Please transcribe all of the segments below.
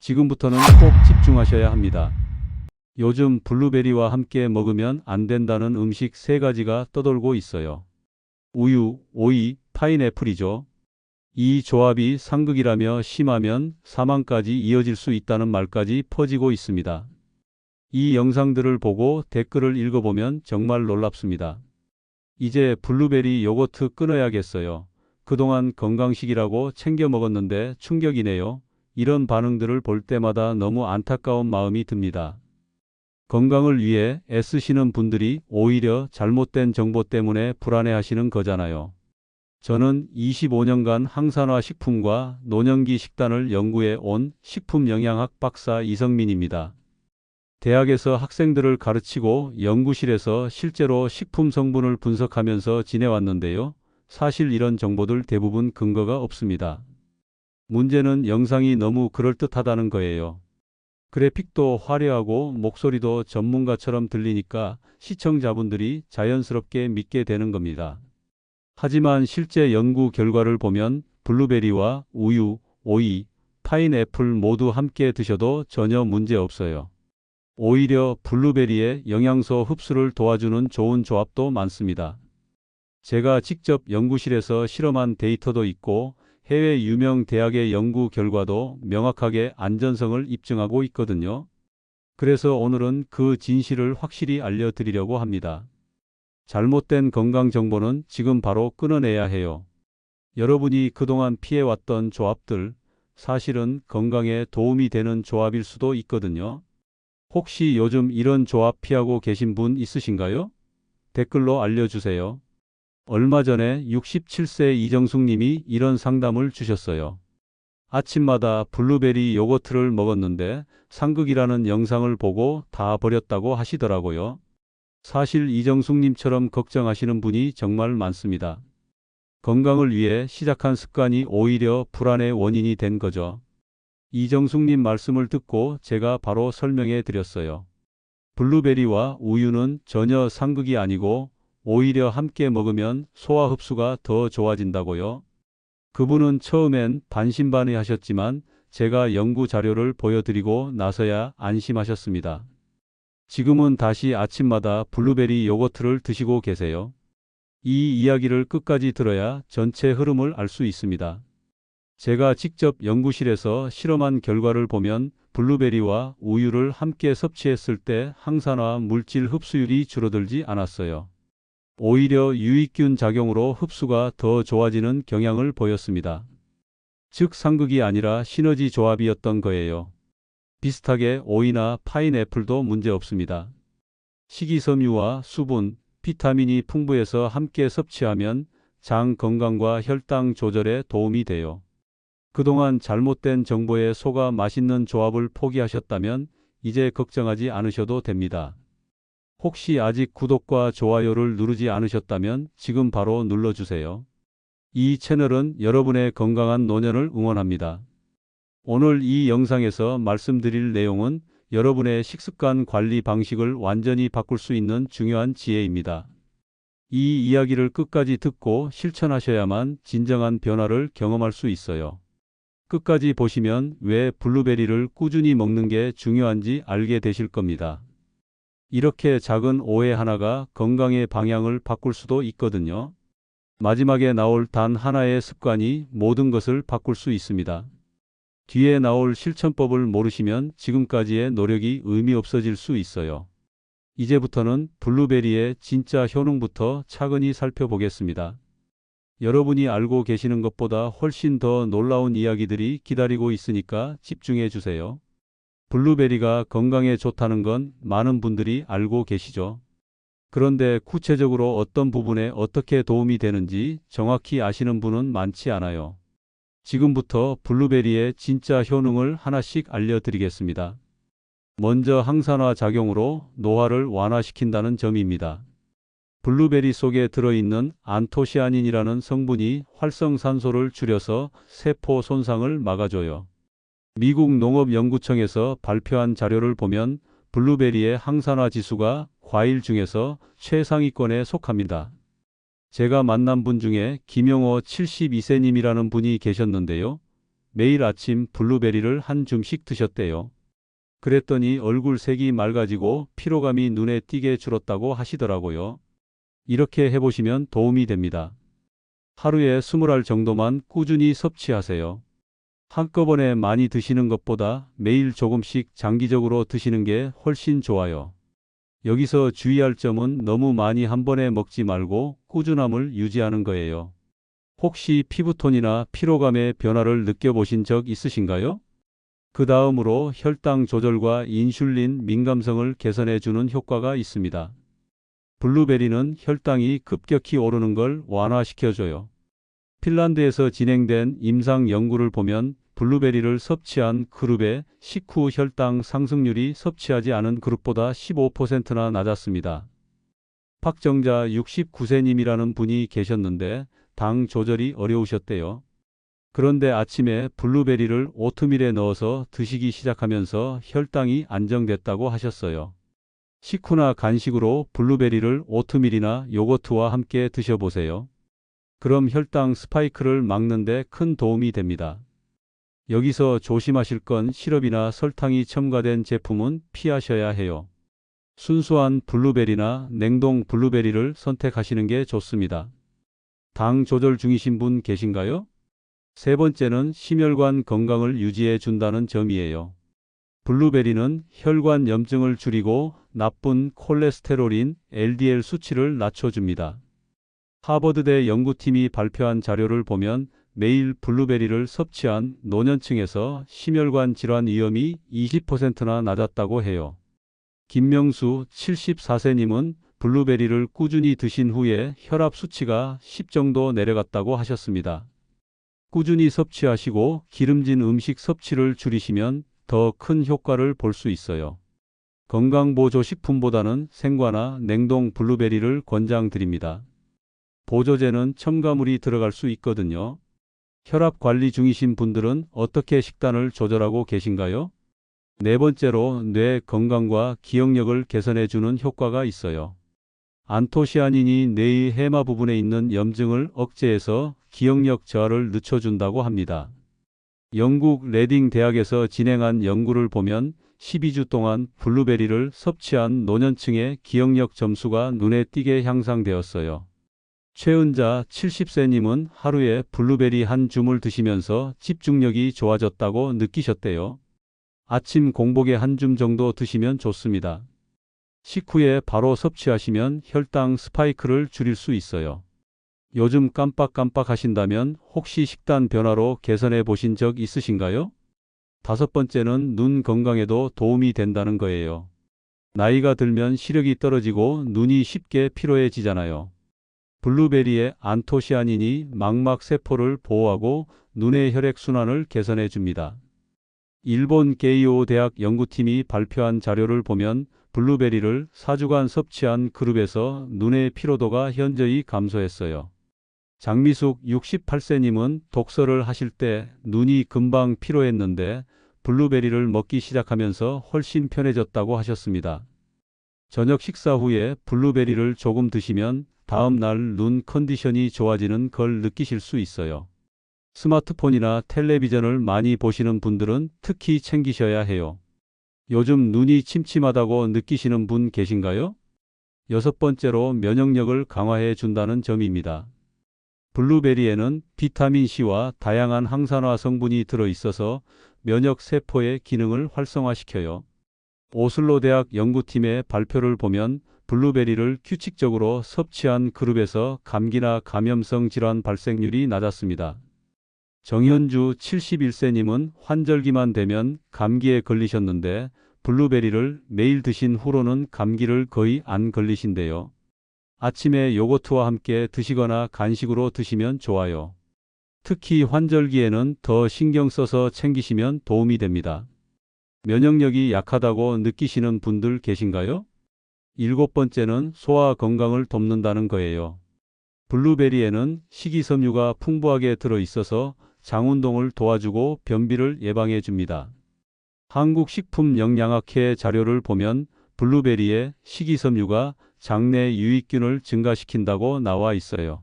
지금부터는 꼭 집중하셔야 합니다. 요즘 블루베리와 함께 먹으면 안 된다는 음식 3가지가 떠돌고 있어요. 우유, 오이, 파인애플이죠. 이 조합이 상극이라며 심하면 사망까지 이어질 수 있다는 말까지 퍼지고 있습니다. 이 영상들을 보고 댓글을 읽어보면 정말 놀랍습니다. 이제 블루베리 요거트 끊어야겠어요. 그동안 건강식이라고 챙겨 먹었는데 충격이네요. 이런 반응들을 볼 때마다 너무 안타까운 마음이 듭니다. 건강을 위해 애쓰시는 분들이 오히려 잘못된 정보 때문에 불안해하시는 거잖아요. 저는 25년간 항산화 식품과 노년기 식단을 연구해 온 식품영양학 박사 이성민입니다. 대학에서 학생들을 가르치고 연구실에서 실제로 식품 성분을 분석하면서 지내왔는데요. 사실 이런 정보들 대부분 근거가 없습니다. 문제는 영상이 너무 그럴듯하다는 거예요. 그래픽도 화려하고 목소리도 전문가처럼 들리니까 시청자분들이 자연스럽게 믿게 되는 겁니다. 하지만 실제 연구 결과를 보면 블루베리와 우유, 오이, 파인애플 모두 함께 드셔도 전혀 문제 없어요. 오히려 블루베리의 영양소 흡수를 도와주는 좋은 조합도 많습니다. 제가 직접 연구실에서 실험한 데이터도 있고 해외 유명 대학의 연구 결과도 명확하게 안전성을 입증하고 있거든요. 그래서 오늘은 그 진실을 확실히 알려드리려고 합니다. 잘못된 건강 정보는 지금 바로 끊어내야 해요. 여러분이 그동안 피해왔던 조합들, 사실은 건강에 도움이 되는 조합일 수도 있거든요. 혹시 요즘 이런 조합 피하고 계신 분 있으신가요? 댓글로 알려주세요. 얼마 전에 67세 이정숙님이 이런 상담을 주셨어요. 아침마다 블루베리 요거트를 먹었는데 상극이라는 영상을 보고 다 버렸다고 하시더라고요. 사실 이정숙님처럼 걱정하시는 분이 정말 많습니다. 건강을 위해 시작한 습관이 오히려 불안의 원인이 된 거죠. 이정숙님 말씀을 듣고 제가 바로 설명해 드렸어요. 블루베리와 우유는 전혀 상극이 아니고 오히려 함께 먹으면 소화 흡수가 더 좋아진다고요. 그분은 처음엔 반신반의하셨지만 제가 연구 자료를 보여드리고 나서야 안심하셨습니다. 지금은 다시 아침마다 블루베리 요거트를 드시고 계세요. 이 이야기를 끝까지 들어야 전체 흐름을 알 수 있습니다. 제가 직접 연구실에서 실험한 결과를 보면 블루베리와 우유를 함께 섭취했을 때 항산화 물질 흡수율이 줄어들지 않았어요. 오히려 유익균 작용으로 흡수가 더 좋아지는 경향을 보였습니다. 즉 상극이 아니라 시너지 조합이었던 거예요. 비슷하게 오이나 파인애플도 문제 없습니다. 식이섬유와 수분, 비타민이 풍부해서 함께 섭취하면 장 건강과 혈당 조절에 도움이 돼요. 그동안 잘못된 정보에 속아 맛있는 조합을 포기하셨다면 이제 걱정하지 않으셔도 됩니다. 혹시 아직 구독과 좋아요를 누르지 않으셨다면 지금 바로 눌러주세요. 이 채널은 여러분의 건강한 노년을 응원합니다. 오늘 이 영상에서 말씀드릴 내용은 여러분의 식습관 관리 방식을 완전히 바꿀 수 있는 중요한 지혜입니다. 이 이야기를 끝까지 듣고 실천하셔야만 진정한 변화를 경험할 수 있어요. 끝까지 보시면 왜 블루베리를 꾸준히 먹는 게 중요한지 알게 되실 겁니다. 이렇게 작은 오해 하나가 건강의 방향을 바꿀 수도 있거든요. 마지막에 나올 단 하나의 습관이 모든 것을 바꿀 수 있습니다. 뒤에 나올 실천법을 모르시면 지금까지의 노력이 의미 없어질 수 있어요. 이제부터는 블루베리의 진짜 효능부터 차근히 살펴보겠습니다. 여러분이 알고 계시는 것보다 훨씬 더 놀라운 이야기들이 기다리고 있으니까 집중해 주세요. 블루베리가 건강에 좋다는 건 많은 분들이 알고 계시죠. 그런데 구체적으로 어떤 부분에 어떻게 도움이 되는지 정확히 아시는 분은 많지 않아요. 지금부터 블루베리의 진짜 효능을 하나씩 알려드리겠습니다. 먼저 항산화 작용으로 노화를 완화시킨다는 점입니다. 블루베리 속에 들어있는 안토시아닌이라는 성분이 활성산소를 줄여서 세포 손상을 막아줘요. 미국 농업연구청에서 발표한 자료를 보면 블루베리의 항산화 지수가 과일 중에서 최상위권에 속합니다. 제가 만난 분 중에 김영호 72세님이라는 분이 계셨는데요. 매일 아침 블루베리를 한 줌씩 드셨대요. 그랬더니 얼굴색이 맑아지고 피로감이 눈에 띄게 줄었다고 하시더라고요. 이렇게 해보시면 도움이 됩니다. 하루에 20알 정도만 꾸준히 섭취하세요. 한꺼번에 많이 드시는 것보다 매일 조금씩 장기적으로 드시는 게 훨씬 좋아요. 여기서 주의할 점은 너무 많이 한 번에 먹지 말고 꾸준함을 유지하는 거예요. 혹시 피부톤이나 피로감의 변화를 느껴보신 적 있으신가요? 그 다음으로 혈당 조절과 인슐린 민감성을 개선해 주는 효과가 있습니다. 블루베리는 혈당이 급격히 오르는 걸 완화시켜줘요. 핀란드에서 진행된 임상 연구를 보면 블루베리를 섭취한 그룹의 식후 혈당 상승률이 섭취하지 않은 그룹보다 15%나 낮았습니다. 박정자 69세님이라는 분이 계셨는데 당 조절이 어려우셨대요. 그런데 아침에 블루베리를 오트밀에 넣어서 드시기 시작하면서 혈당이 안정됐다고 하셨어요. 식후나 간식으로 블루베리를 오트밀이나 요거트와 함께 드셔보세요. 그럼 혈당 스파이크를 막는 데 큰 도움이 됩니다. 여기서 조심하실 건 시럽이나 설탕이 첨가된 제품은 피하셔야 해요. 순수한 블루베리나 냉동 블루베리를 선택하시는 게 좋습니다. 당 조절 중이신 분 계신가요? 세 번째는 심혈관 건강을 유지해 준다는 점이에요. 블루베리는 혈관 염증을 줄이고 나쁜 콜레스테롤인 LDL 수치를 낮춰줍니다. 하버드대 연구팀이 발표한 자료를 보면 매일 블루베리를 섭취한 노년층에서 심혈관 질환 위험이 20%나 낮았다고 해요. 김명수 74세님은 블루베리를 꾸준히 드신 후에 혈압 수치가 10 정도 내려갔다고 하셨습니다. 꾸준히 섭취하시고 기름진 음식 섭취를 줄이시면 더 큰 효과를 볼 수 있어요. 건강보조식품보다는 생과나 냉동 블루베리를 권장드립니다. 보조제는 첨가물이 들어갈 수 있거든요. 혈압 관리 중이신 분들은 어떻게 식단을 조절하고 계신가요? 네 번째로 뇌 건강과 기억력을 개선해 주는 효과가 있어요. 안토시아닌이 뇌의 해마 부분에 있는 염증을 억제해서 기억력 저하를 늦춰준다고 합니다. 영국 레딩 대학에서 진행한 연구를 보면 12주 동안 블루베리를 섭취한 노년층의 기억력 점수가 눈에 띄게 향상되었어요. 최은자 70세님은 하루에 블루베리 한 줌을 드시면서 집중력이 좋아졌다고 느끼셨대요. 아침 공복에 한 줌 정도 드시면 좋습니다. 식후에 바로 섭취하시면 혈당 스파이크를 줄일 수 있어요. 요즘 깜빡깜빡 하신다면 혹시 식단 변화로 개선해 보신 적 있으신가요? 다섯 번째는 눈 건강에도 도움이 된다는 거예요. 나이가 들면 시력이 떨어지고 눈이 쉽게 피로해지잖아요. 블루베리의 안토시아닌이 망막 세포를 보호하고 눈의 혈액순환을 개선해 줍니다. 일본 게이오 대학 연구팀이 발표한 자료를 보면 블루베리를 4주간 섭취한 그룹에서 눈의 피로도가 현저히 감소했어요. 장미숙 68세님은 독서를 하실 때 눈이 금방 피로했는데 블루베리를 먹기 시작하면서 훨씬 편해졌다고 하셨습니다. 저녁 식사 후에 블루베리를 조금 드시면 다음 날 눈 컨디션이 좋아지는 걸 느끼실 수 있어요. 스마트폰이나 텔레비전을 많이 보시는 분들은 특히 챙기셔야 해요. 요즘 눈이 침침하다고 느끼시는 분 계신가요? 여섯 번째로 면역력을 강화해 준다는 점입니다. 블루베리에는 비타민C와 다양한 항산화 성분이 들어있어서 면역 세포의 기능을 활성화시켜요. 오슬로 대학 연구팀의 발표를 보면 블루베리를 규칙적으로 섭취한 그룹에서 감기나 감염성 질환 발생률이 낮았습니다. 정현주 71세님은 환절기만 되면 감기에 걸리셨는데 블루베리를 매일 드신 후로는 감기를 거의 안 걸리신대요. 아침에 요거트와 함께 드시거나 간식으로 드시면 좋아요. 특히 환절기에는 더 신경 써서 챙기시면 도움이 됩니다. 면역력이 약하다고 느끼시는 분들 계신가요? 일곱 번째는 소화 건강을 돕는다는 거예요. 블루베리에는 식이섬유가 풍부하게 들어있어서 장운동을 도와주고 변비를 예방해 줍니다. 한국식품영양학회 자료를 보면 블루베리의 식이섬유가 장내 유익균을 증가시킨다고 나와 있어요.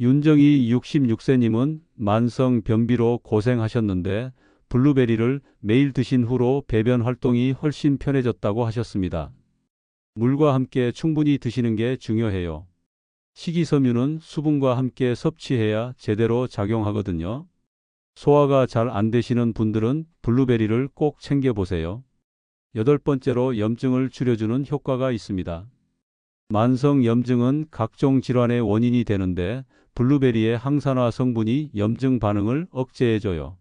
윤정희 66세님은 만성 변비로 고생하셨는데 블루베리를 매일 드신 후로 배변 활동이 훨씬 편해졌다고 하셨습니다. 물과 함께 충분히 드시는 게 중요해요. 식이섬유는 수분과 함께 섭취해야 제대로 작용하거든요. 소화가 잘 안 되시는 분들은 블루베리를 꼭 챙겨보세요. 여덟 번째로 염증을 줄여주는 효과가 있습니다. 만성 염증은 각종 질환의 원인이 되는데 블루베리의 항산화 성분이 염증 반응을 억제해줘요.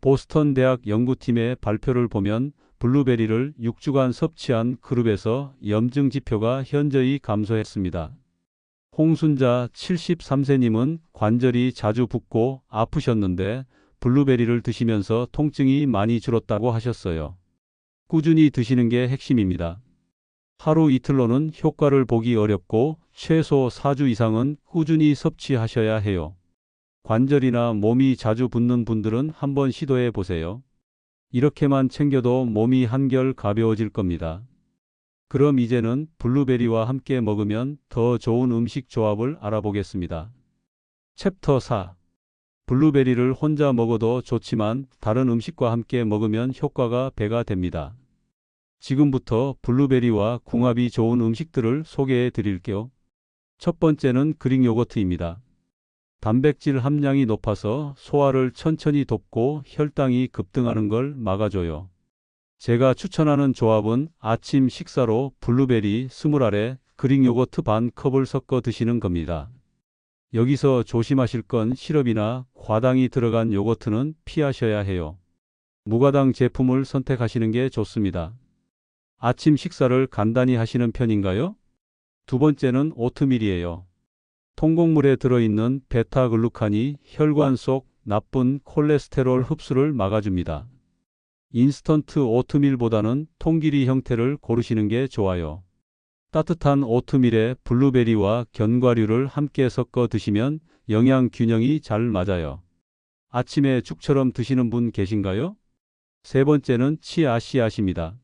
보스턴 대학 연구팀의 발표를 보면 블루베리를 6주간 섭취한 그룹에서 염증 지표가 현저히 감소했습니다. 홍순자 73세님은 관절이 자주 붓고 아프셨는데 블루베리를 드시면서 통증이 많이 줄었다고 하셨어요. 꾸준히 드시는 게 핵심입니다. 하루 이틀로는 효과를 보기 어렵고 최소 4주 이상은 꾸준히 섭취하셔야 해요. 관절이나 몸이 자주 붓는 분들은 한번 시도해 보세요. 이렇게만 챙겨도 몸이 한결 가벼워질 겁니다. 그럼 이제는 블루베리와 함께 먹으면 더 좋은 음식 조합을 알아보겠습니다. 챕터 4. 블루베리를 혼자 먹어도 좋지만 다른 음식과 함께 먹으면 효과가 배가 됩니다. 지금부터 블루베리와 궁합이 좋은 음식들을 소개해 드릴게요. 첫 번째는 그릭 요거트입니다. 단백질 함량이 높아서 소화를 천천히 돕고 혈당이 급등하는 걸 막아줘요. 제가 추천하는 조합은 아침 식사로 블루베리 20알에 그릭 요거트 반 컵을 섞어 드시는 겁니다. 여기서 조심하실 건 시럽이나 과당이 들어간 요거트는 피하셔야 해요. 무과당 제품을 선택하시는 게 좋습니다. 아침 식사를 간단히 하시는 편인가요? 두 번째는 오트밀이에요. 통곡물에 들어있는 베타글루칸이 혈관 속 나쁜 콜레스테롤 흡수를 막아줍니다. 인스턴트 오트밀보다는 통기리 형태를 고르시는 게 좋아요. 따뜻한 오트밀에 블루베리와 견과류를 함께 섞어 드시면 영양 균형이 잘 맞아요. 아침에 죽처럼 드시는 분 계신가요? 세 번째는 치아씨앗입니다.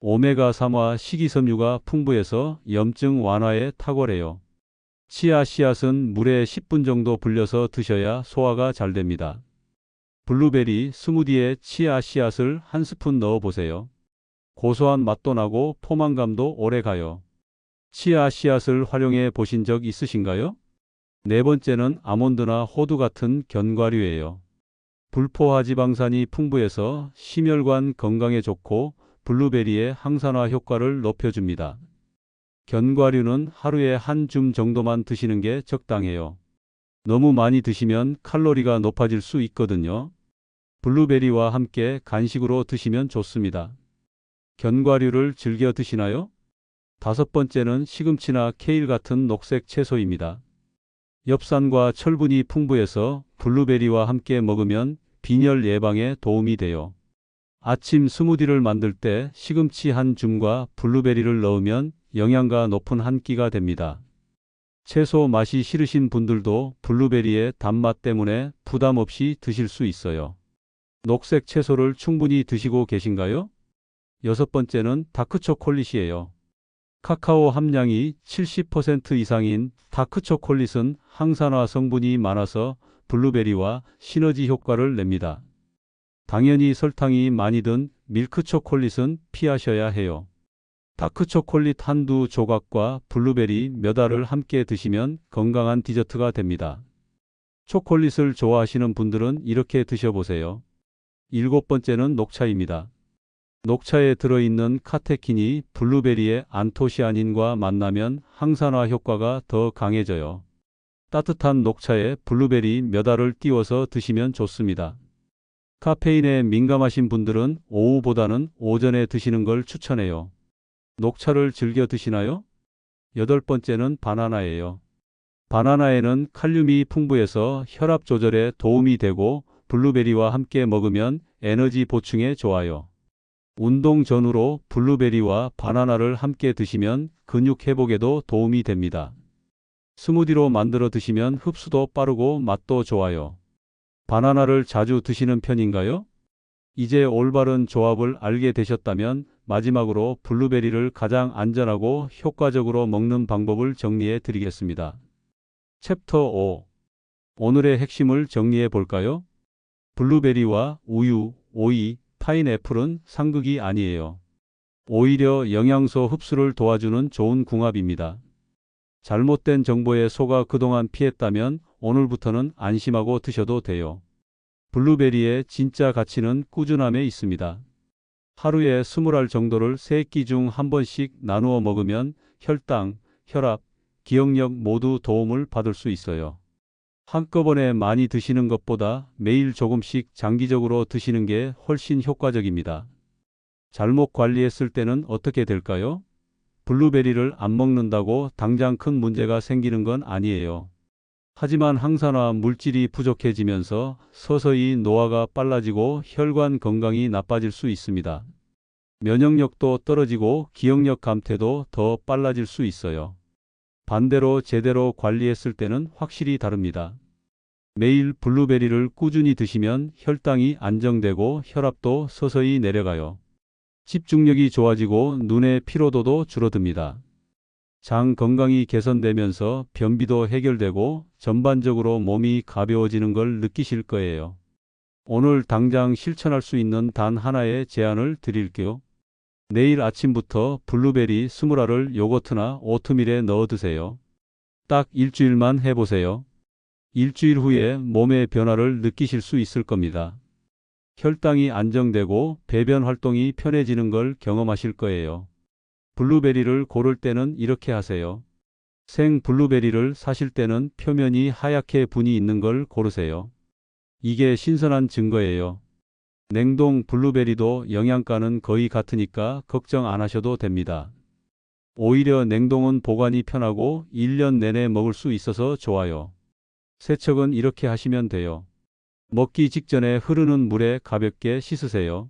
오메가3와 식이섬유가 풍부해서 염증 완화에 탁월해요. 치아씨앗은 물에 10분 정도 불려서 드셔야 소화가 잘 됩니다. 블루베리 스무디에 치아씨앗을 한 스푼 넣어 보세요. 고소한 맛도 나고 포만감도 오래 가요. 치아씨앗을 활용해 보신 적 있으신가요? 네 번째는 아몬드나 호두 같은 견과류예요. 불포화 지방산이 풍부해서 심혈관 건강에 좋고 블루베리의 항산화 효과를 높여줍니다. 견과류는 하루에 한 줌 정도만 드시는 게 적당해요. 너무 많이 드시면 칼로리가 높아질 수 있거든요. 블루베리와 함께 간식으로 드시면 좋습니다. 견과류를 즐겨 드시나요? 다섯 번째는 시금치나 케일 같은 녹색 채소입니다. 엽산과 철분이 풍부해서 블루베리와 함께 먹으면 빈혈 예방에 도움이 돼요. 아침 스무디를 만들 때 시금치 한 줌과 블루베리를 넣으면 영양가 높은 한 끼가 됩니다. 채소 맛이 싫으신 분들도 블루베리의 단맛 때문에 부담 없이 드실 수 있어요. 녹색 채소를 충분히 드시고 계신가요? 여섯 번째는 다크초콜릿이에요. 카카오 함량이 70% 이상인 다크초콜릿은 항산화 성분이 많아서 블루베리와 시너지 효과를 냅니다. 당연히 설탕이 많이 든 밀크초콜릿은 피하셔야 해요. 다크초콜릿 한두 조각과 블루베리 몇 알을 함께 드시면 건강한 디저트가 됩니다. 초콜릿을 좋아하시는 분들은 이렇게 드셔보세요. 일곱 번째는 녹차입니다. 녹차에 들어있는 카테킨이 블루베리의 안토시아닌과 만나면 항산화 효과가 더 강해져요. 따뜻한 녹차에 블루베리 몇 알을 띄워서 드시면 좋습니다. 카페인에 민감하신 분들은 오후보다는 오전에 드시는 걸 추천해요. 녹차를 즐겨 드시나요? 여덟 번째는 바나나예요. 바나나에는 칼륨이 풍부해서 혈압 조절에 도움이 되고 블루베리와 함께 먹으면 에너지 보충에 좋아요. 운동 전후로 블루베리와 바나나를 함께 드시면 근육 회복에도 도움이 됩니다. 스무디로 만들어 드시면 흡수도 빠르고 맛도 좋아요. 바나나를 자주 드시는 편인가요? 이제 올바른 조합을 알게 되셨다면 마지막으로 블루베리를 가장 안전하고 효과적으로 먹는 방법을 정리해 드리겠습니다. 챕터 5. 오늘의 핵심을 정리해 볼까요? 블루베리와 우유, 오이, 파인애플은 상극이 아니에요. 오히려 영양소 흡수를 도와주는 좋은 궁합입니다. 잘못된 정보에 속아 그동안 피했다면 오늘부터는 안심하고 드셔도 돼요. 블루베리의 진짜 가치는 꾸준함에 있습니다. 하루에 20알 정도를 3끼 중 한 번씩 나누어 먹으면 혈당, 혈압, 기억력 모두 도움을 받을 수 있어요. 한꺼번에 많이 드시는 것보다 매일 조금씩 장기적으로 드시는 게 훨씬 효과적입니다. 잘못 관리했을 때는 어떻게 될까요? 블루베리를 안 먹는다고 당장 큰 문제가 생기는 건 아니에요. 하지만 항산화 물질이 부족해지면서 서서히 노화가 빨라지고 혈관 건강이 나빠질 수 있습니다. 면역력도 떨어지고 기억력 감퇴도 더 빨라질 수 있어요. 반대로 제대로 관리했을 때는 확실히 다릅니다. 매일 블루베리를 꾸준히 드시면 혈당이 안정되고 혈압도 서서히 내려가요. 집중력이 좋아지고 눈의 피로도도 줄어듭니다. 장 건강이 개선되면서 변비도 해결되고 전반적으로 몸이 가벼워지는 걸 느끼실 거예요. 오늘 당장 실천할 수 있는 단 하나의 제안을 드릴게요. 내일 아침부터 블루베리 20알을 요거트나 오트밀에 넣어 드세요. 딱 일주일만 해보세요. 일주일 후에 몸의 변화를 느끼실 수 있을 겁니다. 혈당이 안정되고 배변 활동이 편해지는 걸 경험하실 거예요. 블루베리를 고를 때는 이렇게 하세요. 생 블루베리를 사실 때는 표면이 하얗게 분이 있는 걸 고르세요. 이게 신선한 증거예요. 냉동 블루베리도 영양가는 거의 같으니까 걱정 안 하셔도 됩니다. 오히려 냉동은 보관이 편하고 1년 내내 먹을 수 있어서 좋아요. 세척은 이렇게 하시면 돼요. 먹기 직전에 흐르는 물에 가볍게 씻으세요.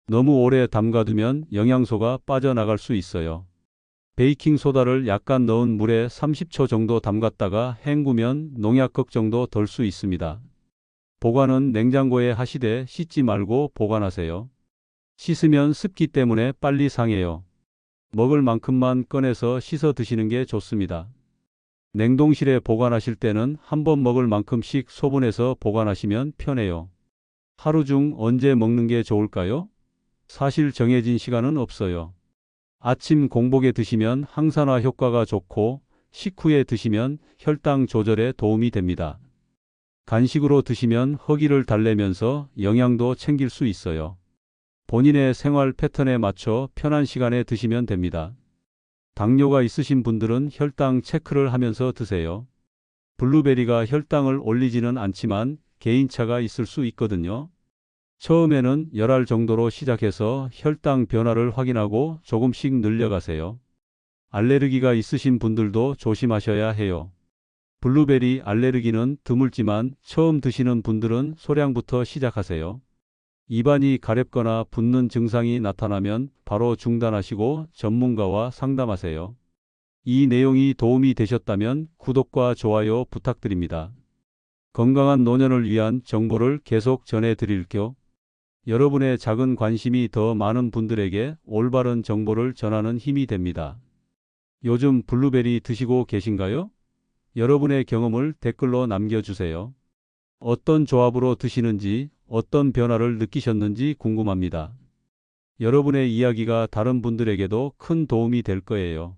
너무 오래 담가두면 영양소가 빠져나갈 수 있어요. 베이킹소다를 약간 넣은 물에 30초 정도 담갔다가 헹구면 농약 걱정도 덜 수 있습니다. 보관은 냉장고에 하시되 씻지 말고 보관하세요. 씻으면 습기 때문에 빨리 상해요. 먹을 만큼만 꺼내서 씻어 드시는 게 좋습니다. 냉동실에 보관하실 때는 한 번 먹을 만큼씩 소분해서 보관하시면 편해요. 하루 중 언제 먹는 게 좋을까요? 사실 정해진 시간은 없어요. 아침 공복에 드시면 항산화 효과가 좋고 식후에 드시면 혈당 조절에 도움이 됩니다. 간식으로 드시면 허기를 달래면서 영양도 챙길 수 있어요. 본인의 생활 패턴에 맞춰 편한 시간에 드시면 됩니다. 당뇨가 있으신 분들은 혈당 체크를 하면서 드세요. 블루베리가 혈당을 올리지는 않지만 개인차가 있을 수 있거든요. 처음에는 10알 정도로 시작해서 혈당 변화를 확인하고 조금씩 늘려가세요. 알레르기가 있으신 분들도 조심하셔야 해요. 블루베리 알레르기는 드물지만 처음 드시는 분들은 소량부터 시작하세요. 입안이 가렵거나 붓는 증상이 나타나면 바로 중단하시고 전문가와 상담하세요. 이 내용이 도움이 되셨다면 구독과 좋아요 부탁드립니다. 건강한 노년을 위한 정보를 계속 전해드릴게요. 여러분의 작은 관심이 더 많은 분들에게 올바른 정보를 전하는 힘이 됩니다. 요즘 블루베리 드시고 계신가요? 여러분의 경험을 댓글로 남겨주세요. 어떤 조합으로 드시는지, 어떤 변화를 느끼셨는지 궁금합니다. 여러분의 이야기가 다른 분들에게도 큰 도움이 될 거예요.